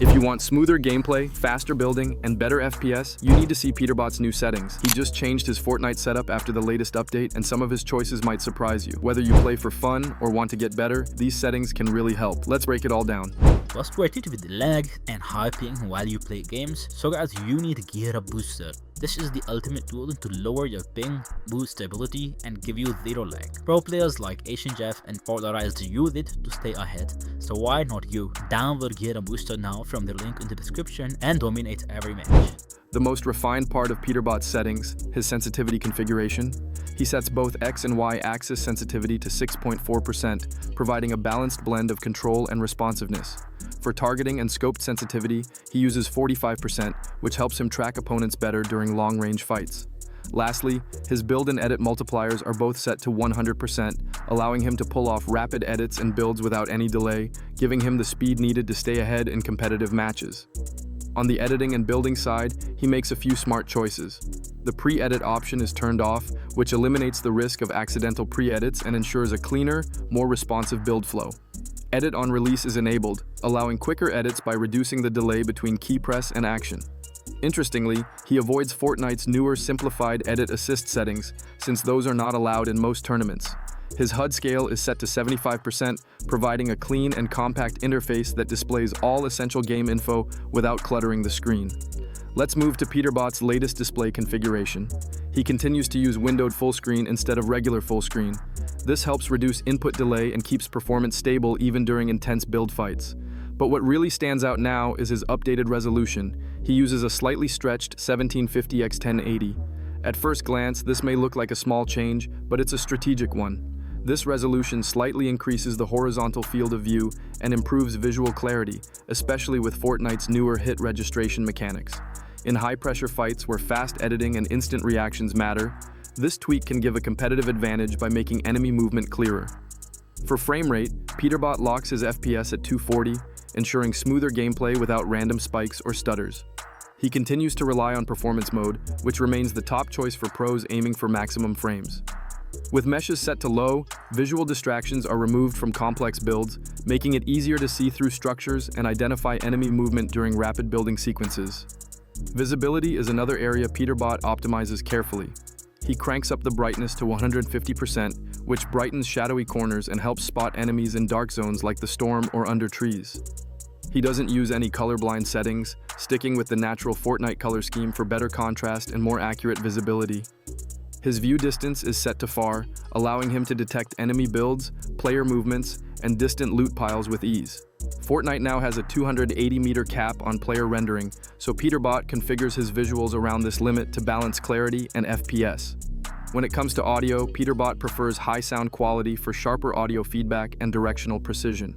If you want smoother gameplay, faster building, and better FPS, you need to see Peterbot's new settings. He just changed his Fortnite setup after the latest update, and some of his choices might surprise you. Whether you play for fun or want to get better, these settings can really help. Let's break it all down. Frustrated with lag and high ping while you play games? So guys, you need Gear Up Booster. This is the ultimate tool to lower your ping, boost stability, and give you zero lag. Pro players like Asian Jeff and Polarized use it to stay ahead, so why not you? Download Gear Up Booster now from the link in the description and dominate every match. The most refined part of Peterbot's settings, his sensitivity configuration. He sets both X and Y axis sensitivity to 6.4%, providing a balanced blend of control and responsiveness. For targeting and scoped sensitivity, he uses 45%, which helps him track opponents better during long-range fights. Lastly, his build and edit multipliers are both set to 100%, allowing him to pull off rapid edits and builds without any delay, giving him the speed needed to stay ahead in competitive matches. On the editing and building side, he makes a few smart choices. The pre-edit option is turned off, which eliminates the risk of accidental pre-edits and ensures a cleaner, more responsive build flow. Edit on release is enabled, allowing quicker edits by reducing the delay between key press and action. Interestingly, he avoids Fortnite's newer simplified edit assist settings, since those are not allowed in most tournaments. His HUD scale is set to 75%, providing a clean and compact interface that displays all essential game info without cluttering the screen. Let's move to Peterbot's latest display configuration. He continues to use windowed full screen instead of regular full screen. This helps reduce input delay and keeps performance stable even during intense build fights. But what really stands out now is his updated resolution. He uses a slightly stretched 1750x1080. At first glance, this may look like a small change, but it's a strategic one. This resolution slightly increases the horizontal field of view and improves visual clarity, especially with Fortnite's newer hit registration mechanics. In high-pressure fights where fast editing and instant reactions matter, this tweak can give a competitive advantage by making enemy movement clearer. For frame rate, Peterbot locks his FPS at 240, ensuring smoother gameplay without random spikes or stutters. He continues to rely on performance mode, which remains the top choice for pros aiming for maximum frames. With meshes set to low, visual distractions are removed from complex builds, making it easier to see through structures and identify enemy movement during rapid building sequences. Visibility is another area Peterbot optimizes carefully. He cranks up the brightness to 150%, which brightens shadowy corners and helps spot enemies in dark zones like the storm or under trees. He doesn't use any colorblind settings, sticking with the natural Fortnite color scheme for better contrast and more accurate visibility. His view distance is set to far, allowing him to detect enemy builds, player movements, and distant loot piles with ease. Fortnite now has a 280-meter cap on player rendering, so Peterbot configures his visuals around this limit to balance clarity and FPS. When it comes to audio, Peterbot prefers high sound quality for sharper audio feedback and directional precision.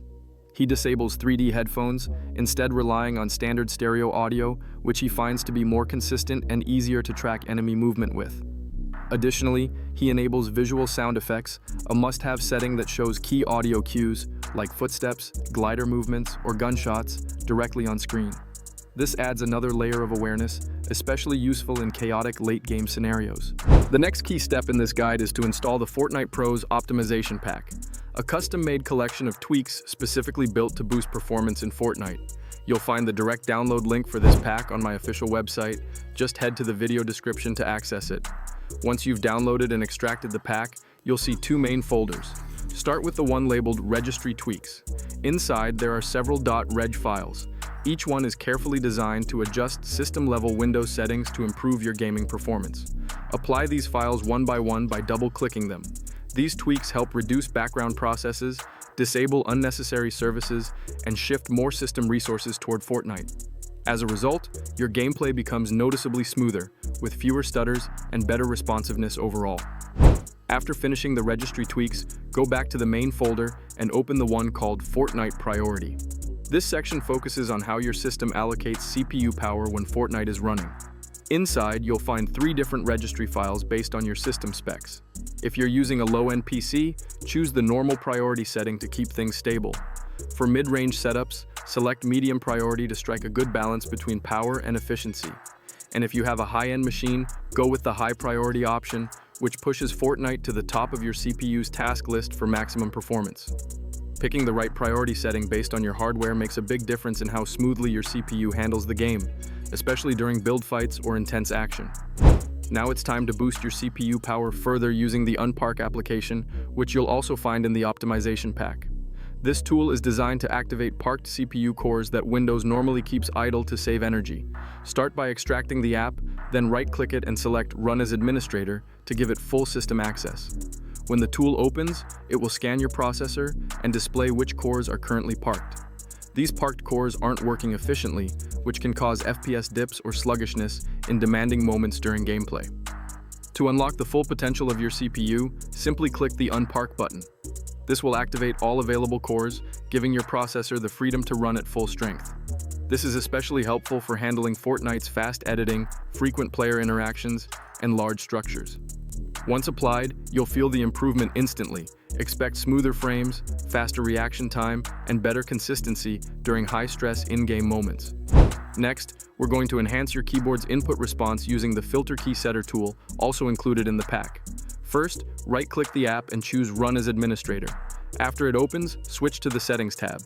He disables 3D headphones, instead relying on standard stereo audio, which he finds to be more consistent and easier to track enemy movement with. Additionally, he enables visual sound effects, a must-have setting that shows key audio cues like footsteps, glider movements, or gunshots directly on screen. This adds another layer of awareness, especially useful in chaotic late-game scenarios. The next key step in this guide is to install the Fortnite Pros Optimization Pack, a custom-made collection of tweaks specifically built to boost performance in Fortnite. You'll find the direct download link for this pack on my official website. Just head to the video description to access it. Once you've downloaded and extracted the pack, you'll see two main folders. Start with the one labeled Registry Tweaks. Inside, there are several .reg files. Each one is carefully designed to adjust system-level Windows settings to improve your gaming performance. Apply these files one by double-clicking them. These tweaks help reduce background processes, disable unnecessary services, and shift more system resources toward Fortnite. As a result, your gameplay becomes noticeably smoother, with fewer stutters and better responsiveness overall. After finishing the registry tweaks, go back to the main folder and open the one called Fortnite Priority. This section focuses on how your system allocates CPU power when Fortnite is running. Inside, you'll find 3 different registry files based on your system specs. If you're using a low-end PC, choose the normal priority setting to keep things stable. For mid-range setups, select medium priority to strike a good balance between power and efficiency. And if you have a high-end machine, go with the high priority option, which pushes Fortnite to the top of your CPU's task list for maximum performance. Picking the right priority setting based on your hardware makes a big difference in how smoothly your CPU handles the game, especially during build fights or intense action. Now it's time to boost your CPU power further using the Unpark application, which you'll also find in the optimization pack. This tool is designed to activate parked CPU cores that Windows normally keeps idle to save energy. Start by extracting the app, then right-click it and select Run as Administrator to give it full system access. When the tool opens, it will scan your processor and display which cores are currently parked. These parked cores aren't working efficiently, which can cause FPS dips or sluggishness in demanding moments during gameplay. To unlock the full potential of your CPU, simply click the Unpark button. This will activate all available cores, giving your processor the freedom to run at full strength. This is especially helpful for handling Fortnite's fast editing, frequent player interactions, and large structures. Once applied, you'll feel the improvement instantly. Expect smoother frames, faster reaction time, and better consistency during high-stress in-game moments. Next, we're going to enhance your keyboard's input response using the Filter Key Setter tool, also included in the pack. First, right-click the app and choose Run as Administrator. After it opens, switch to the Settings tab.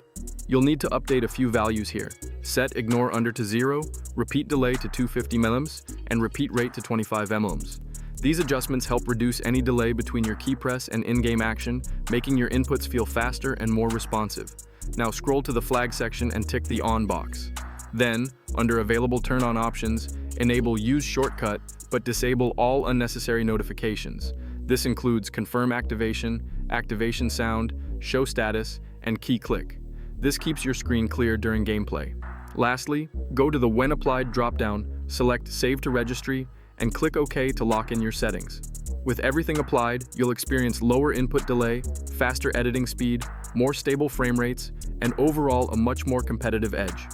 You'll need to update a few values here. Set Ignore Under to 0, Repeat Delay to 250 millims, and Repeat Rate to 25 millims. These adjustments help reduce any delay between your key press and in-game action, making your inputs feel faster and more responsive. Now scroll to the flag section and tick the On box. Then, under Available Turn-On Options, enable Use Shortcut, but disable all unnecessary notifications. This includes Confirm Activation, Activation Sound, Show Status, and Key Click. This keeps your screen clear during gameplay. Lastly, go to the When Applied dropdown, select Save to Registry, and click OK to lock in your settings. With everything applied, you'll experience lower input delay, faster editing speed, more stable frame rates, and overall a much more competitive edge.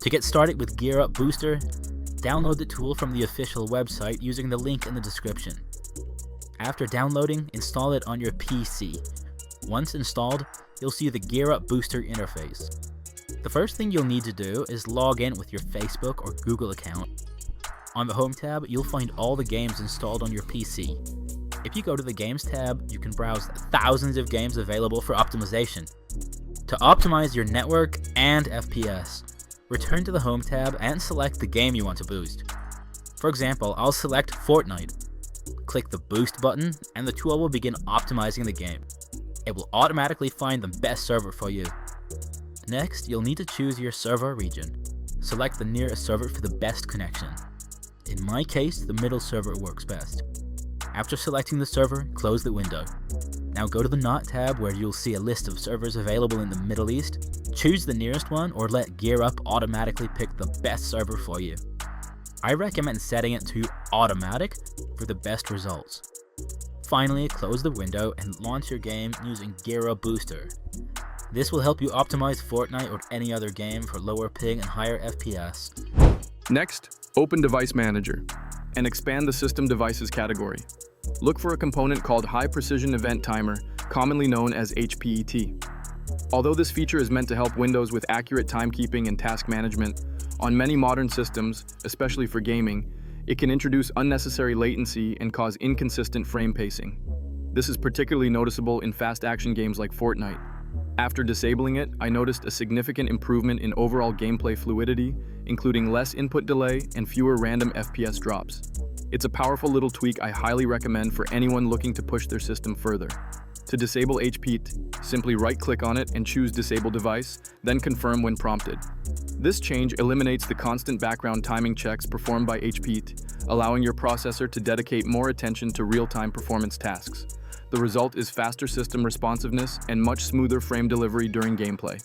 To get started with Gear Up Booster, download the tool from the official website using the link in the description. After downloading, install it on your PC. Once installed, you'll see the Gear Up Booster interface. The first thing you'll need to do is log in with your Facebook or Google account. On the Home tab, you'll find all the games installed on your PC. If you go to the Games tab, you can browse thousands of games available for optimization. To optimize your network and FPS, return to the Home tab and select the game you want to boost. For example, I'll select Fortnite. Click the Boost button and the tool will begin optimizing the game. It will automatically find the best server for you. Next, you'll need to choose your server region. Select the nearest server for the best connection. In my case, the middle server works best. After selecting the server, close the window. Now go to the Not tab where you'll see a list of servers available in the Middle East. Choose the nearest one or let Gear Up automatically pick the best server for you. I recommend setting it to Automatic for the best results. Finally, close the window and launch your game using Gear Up Booster. This will help you optimize Fortnite or any other game for lower ping and higher FPS. Next, open Device Manager and expand the System Devices category. Look for a component called High Precision Event Timer, commonly known as HPET. Although this feature is meant to help Windows with accurate timekeeping and task management, on many modern systems, especially for gaming, it can introduce unnecessary latency and cause inconsistent frame pacing. This is particularly noticeable in fast action games like Fortnite. After disabling it, I noticed a significant improvement in overall gameplay fluidity, including less input delay and fewer random FPS drops. It's a powerful little tweak I highly recommend for anyone looking to push their system further. To disable HPET, simply right-click on it and choose Disable Device, then confirm when prompted. This change eliminates the constant background timing checks performed by HPET, allowing your processor to dedicate more attention to real-time performance tasks. The result is faster system responsiveness and much smoother frame delivery during gameplay.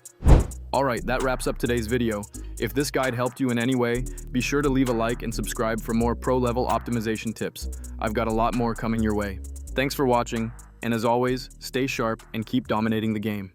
Alright, that wraps up today's video. If this guide helped you in any way, be sure to leave a like and subscribe for more pro-level optimization tips. I've got a lot more coming your way. Thanks for watching, and as always, stay sharp and keep dominating the game.